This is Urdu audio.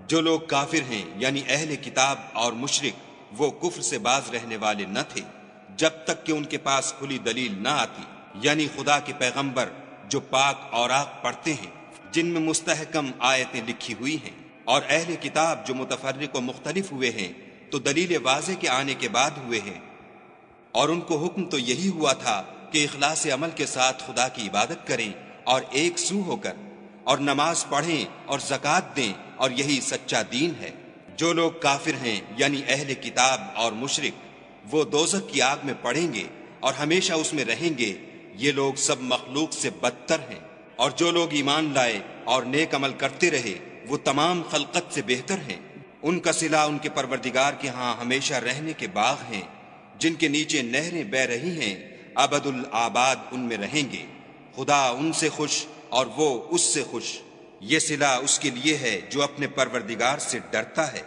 جو لوگ کافر ہیں یعنی اہل کتاب اور مشرک وہ کفر سے باز رہنے والے نہ تھے جب تک کہ ان کے پاس کھلی دلیل نہ آتی، یعنی خدا کے پیغمبر جو پاک اوراق پڑھتے ہیں جن میں مستحکم آیتیں لکھی ہوئی ہیں، اور اہل کتاب جو متفرق و مختلف ہوئے ہیں تو دلیل واضح کے آنے کے بعد ہوئے ہیں، اور ان کو حکم تو یہی ہوا تھا کہ اخلاص عمل کے ساتھ خدا کی عبادت کریں اور ایک سو ہو کر، اور نماز پڑھیں اور زکوٰۃ دیں، اور یہی سچا دین ہے۔ جو لوگ کافر ہیں یعنی اہل کتاب اور مشرک وہ دوزخ کی آگ میں پڑیں گے اور ہمیشہ اس میں رہیں گے، یہ لوگ سب مخلوق سے بدتر ہیں۔ اور جو لوگ ایمان لائے اور نیک عمل کرتے رہے وہ تمام خلقت سے بہتر ہیں، ان کا صلہ ان کے پروردگار کے ہاں ہمیشہ رہنے کے باغ ہیں جن کے نیچے نہریں بہہ رہی ہیں، ابد الآباد ان میں رہیں گے، خدا ان سے خوش اور وہ اس سے خوش۔ یہ صلہ اس کے لیے ہے جو اپنے پروردگار سے ڈرتا ہے۔